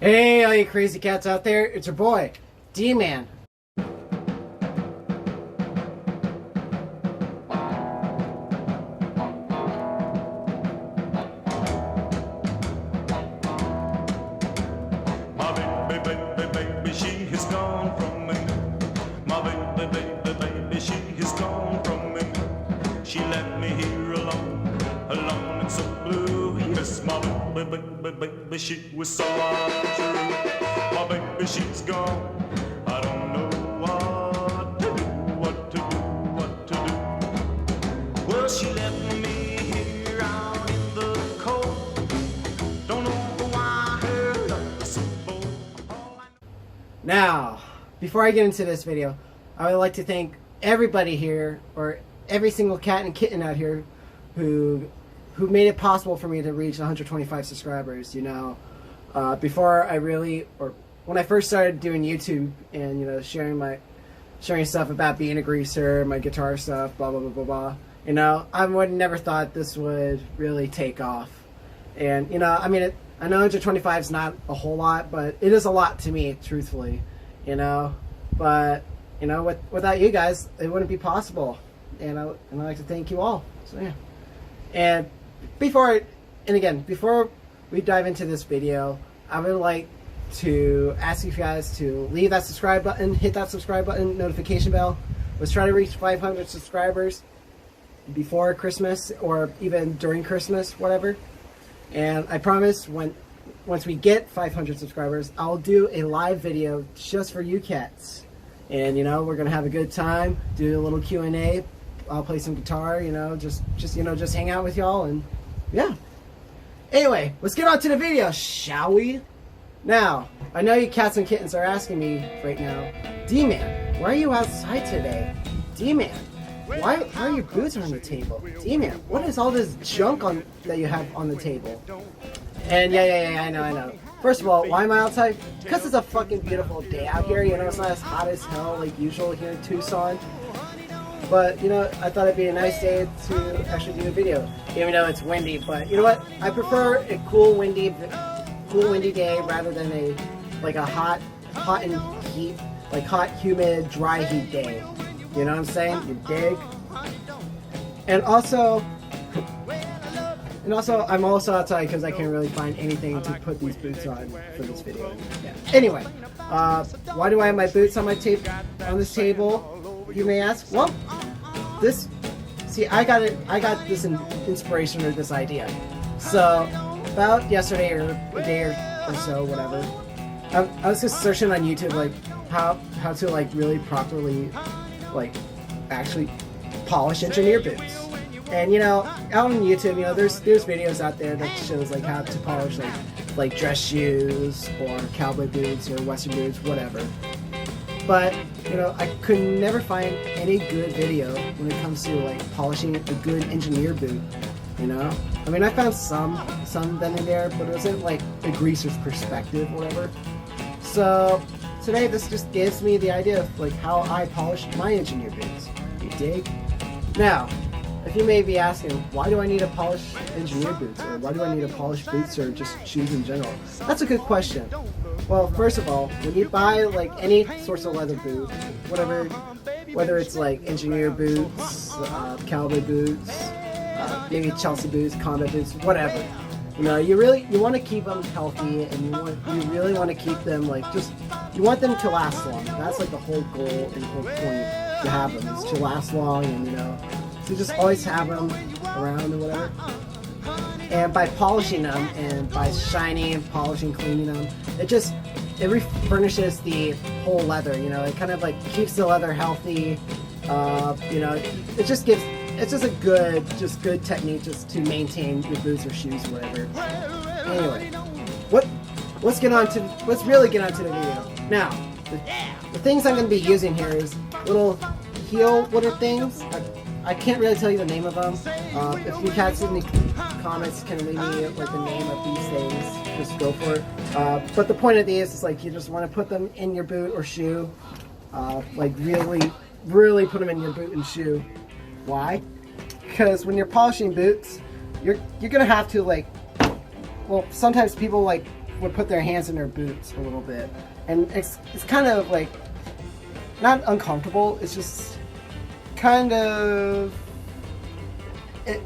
Hey, all you crazy cats out there, it's your boy, Deeman. My baby, she has gone from me. My baby, she has gone from me. She left me here alone and so blue. Yes, my baby, she was so untrue. My baby, she's gone. I don't know what to do. Well, she left me here out in the cold. Don't know why her love is so bold. Now, before I get into this video, I would like to thank everybody here, or every single cat and kitten out here who made it possible for me to reach 125 subscribers. Before I when I first started doing YouTube and sharing stuff about being a greaser, my guitar stuff, blah blah blah blah blah. I would never thought this would really take off. And I know 125 is not a whole lot, but it is a lot to me, truthfully. But without you guys, it wouldn't be possible. And I'd like to thank you all. So yeah. And before we dive into this video, I would like to ask you guys to leave that subscribe button, hit that subscribe button, notification bell. Let's try to reach 500 subscribers before Christmas, or even during Christmas, whatever. And I promise once we get 500 subscribers, I'll do a live video just for you cats. And we're gonna have a good time, do a little Q&A. I'll play some guitar, just hang out with y'all, and yeah. Anyway, let's get on to the video, shall we? Now, I know you cats and kittens are asking me right now, D-Man, why are you outside today? D-Man, why are your boots on the table? D-Man, what is all this junk that you have on the table? And yeah, I know. First of all, why am I outside? Because it's a fucking beautiful day out here. It's not as hot as hell like usual here in Tucson. But I thought it'd be a nice day to actually do a video, even though it's windy. But you know what? I prefer a cool windy day rather than a hot and heat, hot, humid, dry heat day. You know what I'm saying? You dig? And also, I'm also outside because I can't really find anything to put these boots on for this video. Yeah. Anyway, why do I have my boots on this table? You may ask. Well, I got this inspiration or this idea. So, about yesterday or a day or so, whatever, I was just searching on YouTube how to really properly actually polish engineer boots. And out on YouTube, there's videos out there that shows how to polish dress shoes or cowboy boots or western boots, whatever. But I could never find any good video when it comes to polishing a good engineer boot. I found some then and there, but it wasn't a greaser's perspective, whatever. So today this just gives me the idea of how I polish my engineer boots. You dig? Now, if you may be asking, why do I need to polish engineer boots? Or why do I need to polish boots or just shoes in general? That's a good question. Well, first of all, when you buy any sorts of leather boot, whether it's engineer boots, cowboy boots, maybe Chelsea boots, combat boots, whatever, you want to keep them healthy, and you really want to keep them you want them to last long. That's the whole goal and the whole point to have them, is to last long, and to just always have them around and whatever. And by polishing them and by shining, polishing, cleaning them, it refurnishes the whole leather. It kind of keeps the leather healthy. It's just a good technique just to maintain your boots or shoes, whatever. Anyway, let's really get onto the video. Now, the things I'm going to be using here is little heel things. I can't really tell you the name of them. If you cats in the comments can leave me the name of these things, just go for it. But the point of these is you just want to put them in your boot or shoe. Really put them in your boot and shoe. Why? Because when you're polishing boots, you're gonna have to well, sometimes people would put their hands in their boots a little bit, and it's kind of like not uncomfortable. It's just kind of it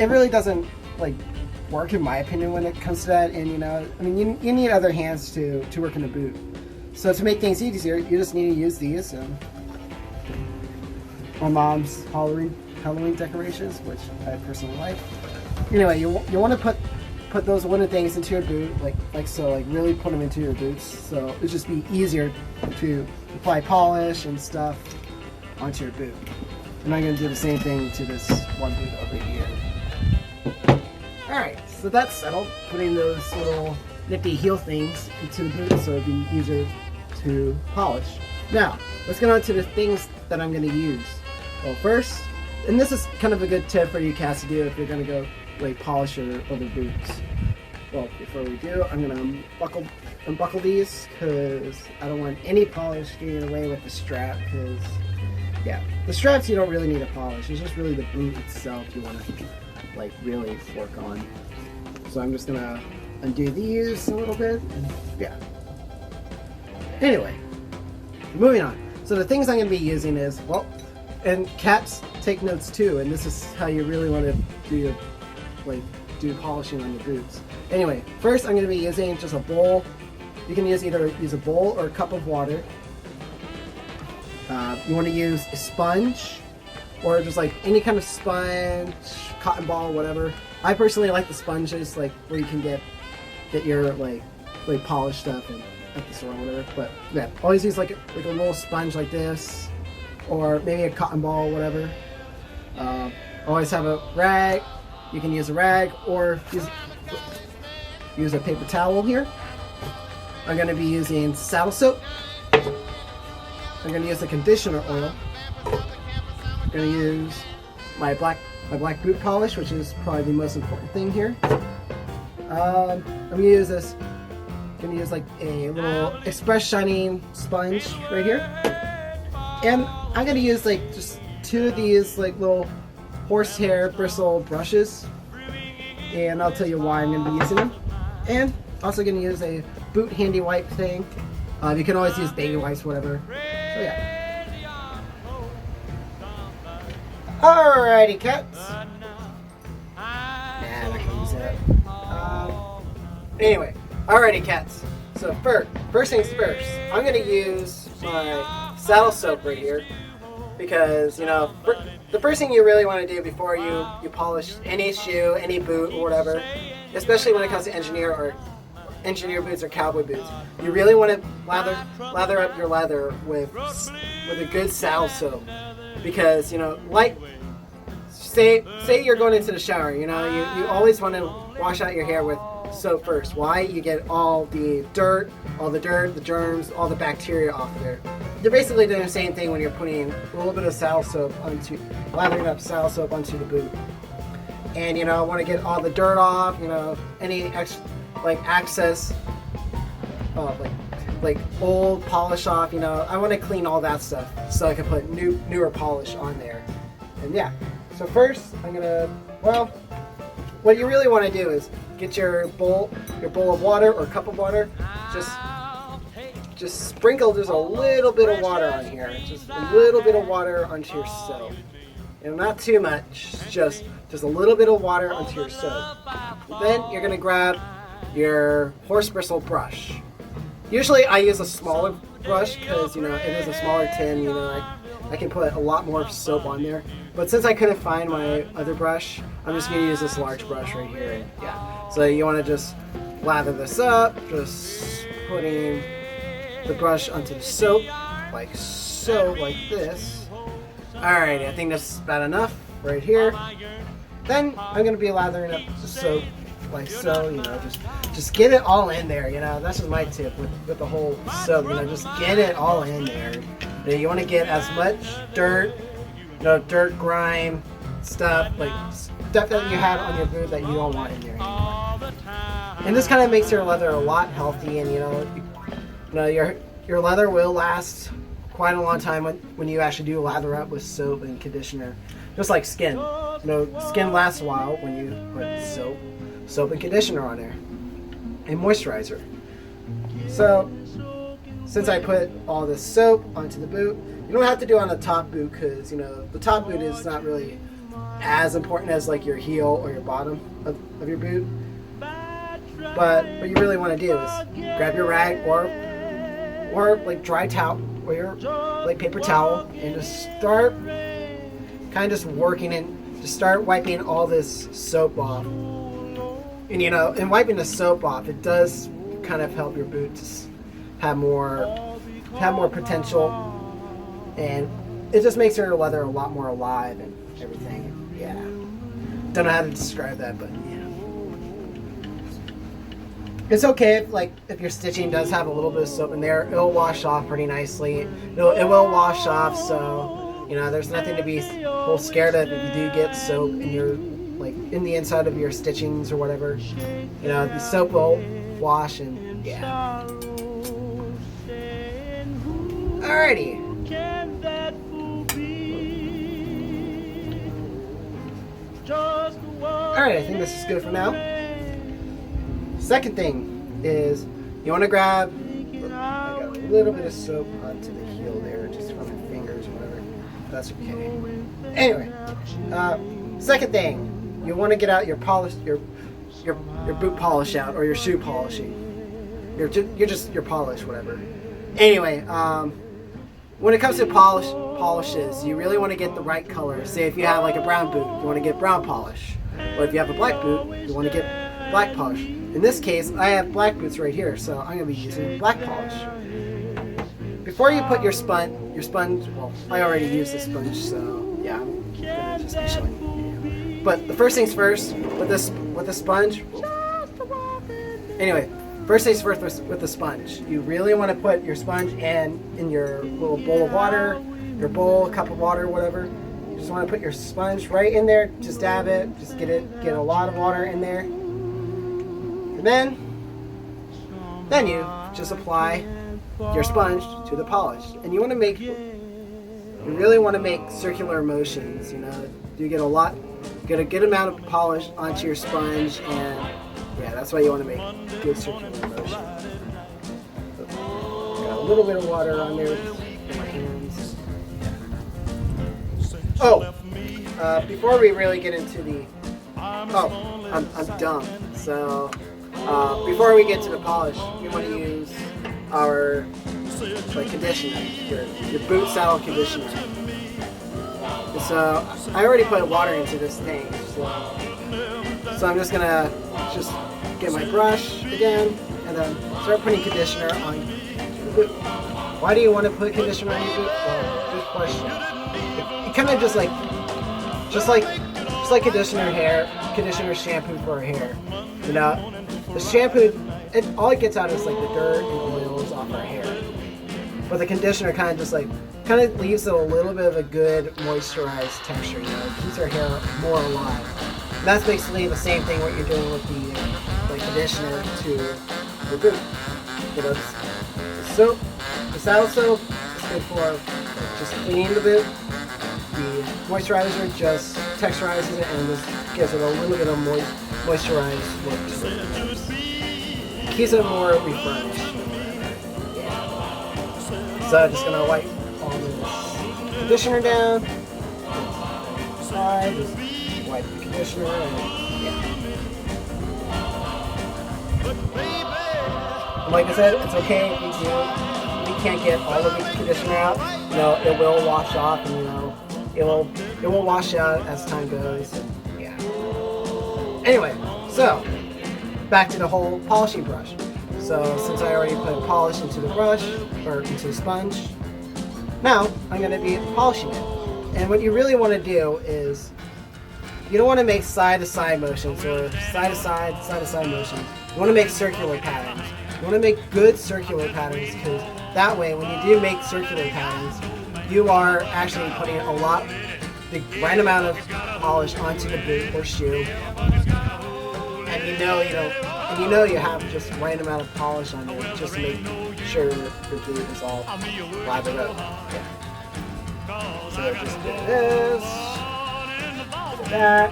really doesn't like work in my opinion when it comes to that. And you know, I mean, you need other hands to work in a boot. So to make things easier, you just need to use these. My mom's Halloween decorations, which I personally like. Anyway, you want to put those wooden things into your boot, like so, like really put them into your boots, so it'll just be easier to apply polish and stuff onto your boot. And I'm going to do the same thing to this one boot over here. Alright, so that's settled. Putting those little nifty heel things into the boot so it'll be easier to polish. Now, let's get on to the things that I'm going to use. Well, first, and this is kind of a good tip for you cats to do if you're going to go like polish your other boots. Well, before we do, I'm going to unbuckle these because I don't want any polish getting away with the strap, because yeah, the straps you don't really need to polish. It's just really the boot itself you want to like really work on. So I'm just going to undo these a little bit. And, yeah. Anyway, moving on. So the things I'm going to be using is, well, and cats take notes too, and this is how you really want to do polishing on your boots. Anyway, first I'm going to be using just a bowl. You can either use a bowl or a cup of water. You want to use a sponge, or just like any kind of sponge, cotton ball, whatever. I personally like the sponges, like where you can get your like polished stuff at the store or whatever. But yeah, always use like a little sponge like this, or maybe a cotton ball, whatever. Always have a rag. You can use a rag or use a paper towel here. I'm going to be using saddle soap. I'm going to use the conditioner oil. I'm going to use my black boot polish, which is probably the most important thing here. I'm going to use this. I'm going to use like a little express shining sponge right here, and I'm going to use like just 2 of these like little horsehair bristle brushes, and I'll tell you why I'm going to be using them. And also going to use a boot handy wipe thing. You can always use baby wipes, whatever. So yeah. Alrighty, cats. Nah, I can use that. Anyway, alrighty, cats. So first things first, I'm going to use my saddle soap right here, because you know the first thing you really want to do before you polish any shoe, any boot, or whatever, especially when it comes to engineer boots or cowboy boots, you really want to lather up your leather with a good saddle soap, because you know, like say you're going into the shower, you know, you always want to wash out your hair with soap first. Why? You get all the dirt, the germs, all the bacteria off of there. You're basically doing the same thing when you're putting a little bit of saddle soap lathering up saddle soap onto the boot. And you know, I want to get all the dirt off, you know, any excess, like old polish off, you know. I want to clean all that stuff so I can put newer polish on there. And yeah, so first I'm gonna, well, what you really want to do is get your bowl of water or cup of water. Just sprinkle just a little bit of water on here. Just a little bit of water onto your soap. And not too much, just a little bit of water onto your soap. Then you're gonna grab your horse bristle brush. Usually I use a smaller brush because, you know, it is a smaller tin, you know, I can put a lot more soap on there. But since I couldn't find my other brush, I'm just going to use this large brush right here. And yeah, so you want to just lather this up, just putting the brush onto the soap, like so, like this. Alright, I think that's about enough right here. Then I'm going to be lathering up the soap like so, you know, just get it all in there, you know. That's just my tip with the whole soap, you know, just get it all in there. You want to get as much dirt, you know, dirt, grime, stuff that you had on your boot that you don't want in there anymore. And this kind of makes your leather a lot healthy, and you know your leather will last quite a long time when you actually do lather up with soap and conditioner. Just like skin, you know, skin lasts a while when you put soap and conditioner on there. a moisturizer. So since I put all this soap onto the boot, you don't have to do it on the top boot because, you know, the top boot is not really as important as like your heel or your bottom of your boot. But what you really want to do is grab your rag or like dry towel or your like paper towel and just start kind of just working and just start wiping all this soap off. And you know, in wiping the soap off, it does kind of help your boot to have more potential, and it just makes your leather a lot more alive and everything. Yeah, don't know how to describe that, but yeah. It's okay if your stitching does have a little bit of soap in there. It'll wash off pretty nicely. It will wash off, so you know there's nothing to be whole scared of if you do get soap in your in the inside of your stitchings or whatever. You know the soap will wash and yeah. Alrighty. Alright, I think this is good for now. Second thing is you want to grab, I got a little bit of soap onto the heel there, just from my fingers or whatever. That's okay. Anyway, second thing, you want to get out your polish, your boot polish out, or your shoe polishing. Your polish, whatever. Anyway, when it comes to polishes, you really want to get the right color. Say if you have like a brown boot, you want to get brown polish. Or if you have a black boot, you want to get black polish. In this case, I have black boots right here, so I'm going to be using black polish. Before you put your sponge, well, I already used the sponge, so yeah, I'm going to just be showing you. But the first things first, with the sponge, anyway, first things first with the sponge. You really want to put your sponge in your little bowl of water, your bowl, cup of water, whatever. You just want to put your sponge right in there, just dab it, just get a lot of water in there. And then you just apply your sponge to the polish. And you really want to make circular motions, you know. You get a good amount of polish onto your sponge, and yeah, that's why you want to make good circular motion. Got a little bit of water on there with my hands. Oh, before we really get into the, I'm dumb. So before we get to the polish, we want to use our conditioner, your boot saddle conditioner. So I already put water into this thing, so I'm just gonna get my brush again and then start putting conditioner on the boot. Why do you want to put conditioner on your boot? Well, good question. It kind of just like conditioner shampoo for hair. You know, the shampoo, all it gets out is like the dirt and oils off our hair. But the conditioner kind of leaves it a little bit of a good moisturized texture. You know, it keeps our hair more alive. And that's basically the same thing what you're doing with the conditioner to your boot. You know, the saddle soap is good for just cleaning the boot. The moisturizer just texturizes it and just gives it a little bit of moisturized look to it. Keeps it more refreshed. So I'm just gonna wipe all this conditioner down. Side, just wipe the conditioner and yeah. And like I said, it's okay if you can't get all of the conditioner out. You know, it will wash off, and you know, it will wash out as time goes. And, yeah. Anyway, so back to the whole polishing brush. So since I already put polish into the brush, or into the sponge, now I'm going to be polishing it. And what you really want to do is, you don't want to make side-to-side motions, or side-to-side motions. You want to make circular patterns. You want to make good circular patterns, because that way, when you do make circular patterns, you are actually putting the right amount of polish onto the boot or shoe. And you know you have just right amount of polish on it, just to make sure your boot is all lathered up. Yeah. So just do this, do that.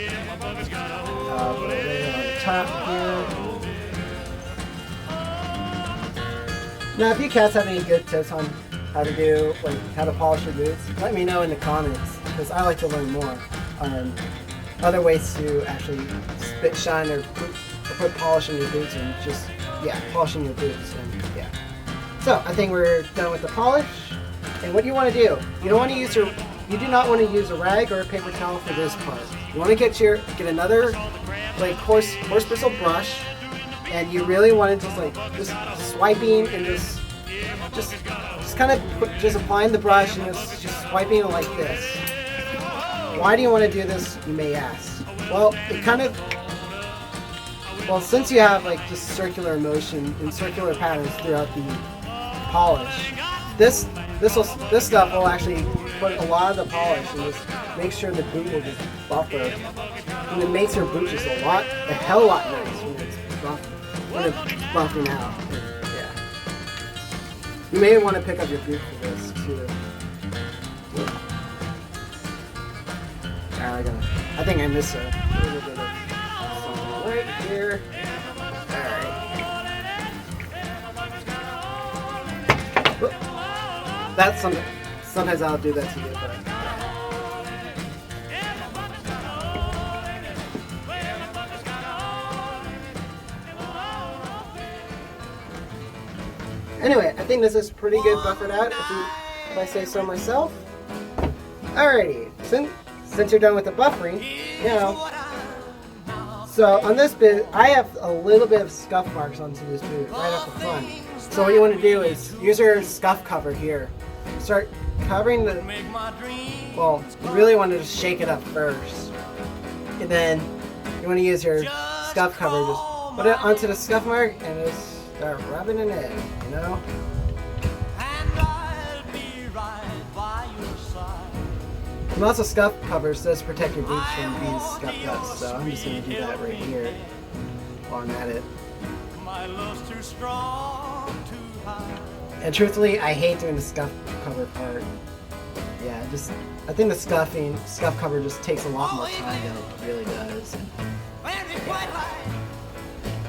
Put it on the top here. Now, if you cats have any good tips on how to do, like how to polish your boots, let me know in the comments, because I like to learn more on other ways to actually spit shine or put polish in your boots and just, yeah, polishing your boots and yeah. So I think we're done with the polish. And what do you want to do? You don't want to use you do not want to use a rag or a paper towel for this part. You want to get another like horse bristle brush, and you really want to just swiping and just kind of just applying the brush and just swiping it like this. Why do you want to do this, you may ask? Well, since you have like just circular motion and circular patterns throughout the polish, this stuff will actually put a lot of the polish and just make sure the boot will just buffer, and it makes your boot just a hell lot nice when it's buffing out. Yeah. You may want to pick up your boot for this too. I think I missed a little bit of something right here. Alright. That's something. Sometimes I'll do that to you, but. Anyway, I think this is pretty good buffered out, if I say so myself. Alrighty, since you're done with the buffering, so on this bit, I have a little bit of scuff marks onto this boot right up the front. So what you want to do is use your scuff cover here. Start covering the, well, you really want to just shake it up first. And then you want to use your scuff cover, just put it onto the scuff mark and just start rubbing it in, you know? And also scuff covers does protect your boots from being scuffed up, so I'm just going to do that right here while I'm at it. And truthfully, I hate doing the scuff cover part. Yeah, I think the scuff cover just takes a lot more time than it really does. Yeah.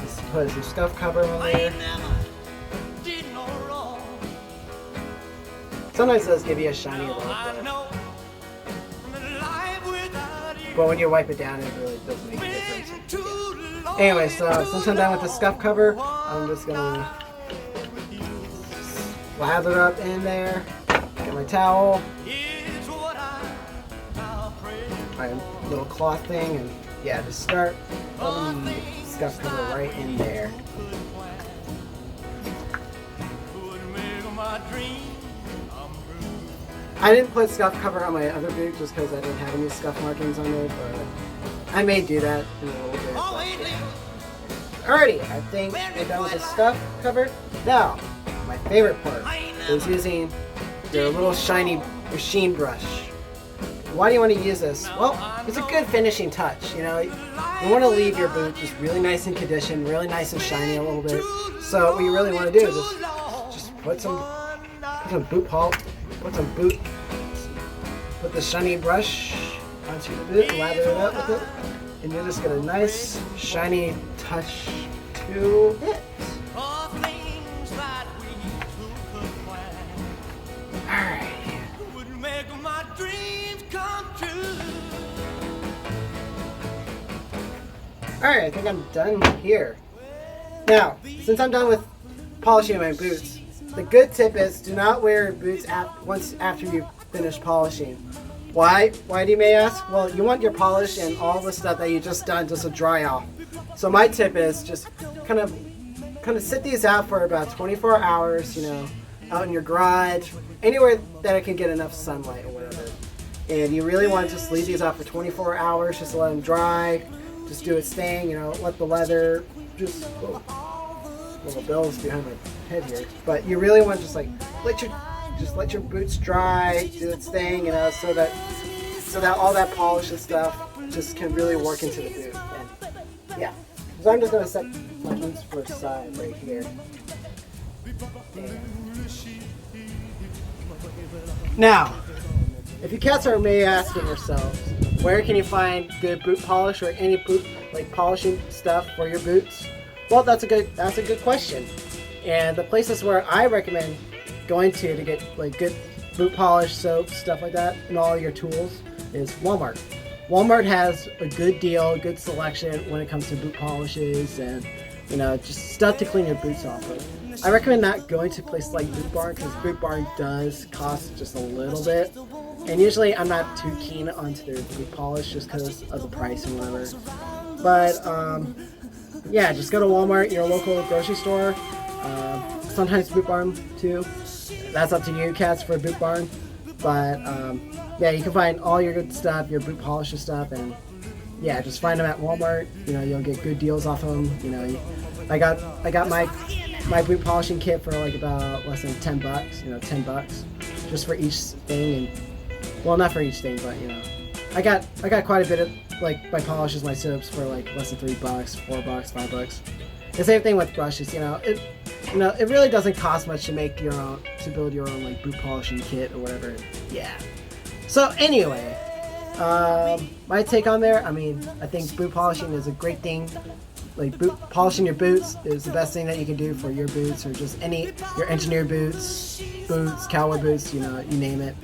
Just put some scuff cover on there. Sometimes it does give you a shiny look, but when you wipe it down, it really doesn't make a difference. Yeah. Anyway, so since I'm done with the scuff cover, I'm just gonna lather up in there, get my towel, my little cloth thing, and yeah, just start rubbing the scuff cover right in there. I didn't put scuff cover on my other boot just because I didn't have any scuff markings on it, but I may do that in a little bit. Alrighty, I think we're done with the scuff cover. Now, my favorite part is using your little shiny machine brush. Why do you want to use this? Well, it's a good finishing touch, you know. You want to leave your boot just really nice and conditioned, really nice and shiny a little bit. So what you really want to do is just put some put the shiny brush onto the boot, lather it up with it, and you'll just get a nice shiny touch to it. Alright. Alright, I think I'm done here. Now, since I'm done with polishing my boots, the good tip is do not wear boots once after you finish polishing. Why? Why do you may ask? Well, you want your polish and all the stuff that you just done just to dry off. So my tip is just kind of sit these out for about 24 hours, you know, out in your garage, anywhere that it can get enough sunlight or whatever. And you really want to just leave these out for 24 hours, just let them dry, just do its thing, you know, let the leather just, little bells behind my head here. But you really want to just like let your boots dry, do its thing, you know, so that all that polish and stuff just can really work into the boot. And yeah, so I'm just gonna set my boots for the side right here. And now, if you cats are maybe asking yourselves, where can you find good boot polish or any boot like polishing stuff for your boots? Well, that's a good question. And the places where I recommend going to get like good boot polish, soap, stuff like that, and all your tools is Walmart. Walmart has a good deal, good selection when it comes to boot polishes and just stuff to clean your boots off of. I recommend not going to places like Boot Barn because Boot Barn does cost just a little bit, and usually I'm not too keen onto their boot polish just because of the price and whatever. But yeah, just go to Walmart, your local grocery store. Sometimes Boot Barn too. That's up to you, cats, for Boot Barn. But yeah, you can find all your good stuff, your boot polish stuff, and yeah, just find them at Walmart. You'll get good deals off them. I got my boot polishing kit for like about less than $10. $10 just for each thing, and well, not for each thing, but I got quite a bit of like my polishes, my soaps for like less than $3, $4, $5. The same thing with brushes. It really doesn't cost much to build your own like boot polishing kit or whatever. Yeah. So anyway, my take on there. I mean, I think boot polishing is a great thing. Like polishing your boots is the best thing that you can do for your boots or just your engineer boots, cowboy boots. You name it.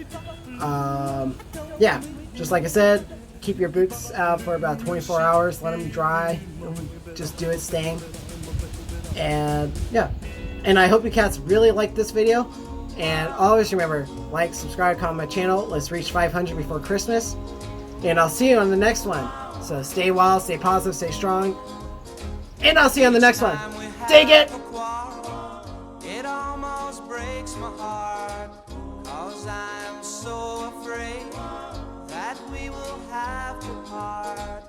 Yeah, just like I said, keep your boots out for about 24 hours. Let them dry. Just do its thing. And yeah, and I hope you cats really like this video. And always remember, like, subscribe, comment my channel. Let's reach 500 before Christmas. And I'll see you on the next one. So stay wild, stay positive, stay strong. And I'll see you on the next one. Dig it! It almost breaks my heart, 'cause I'm so afraid that we will have to part.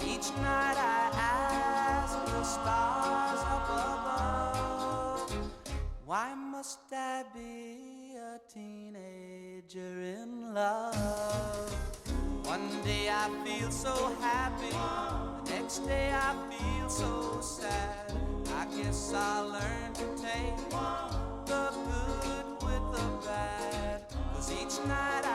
Each night I ask the stars up above, why must I be a teenager in love? One day I feel so happy, the next day I feel so sad. I guess I'll learn to take the good with the bad, 'cause each night I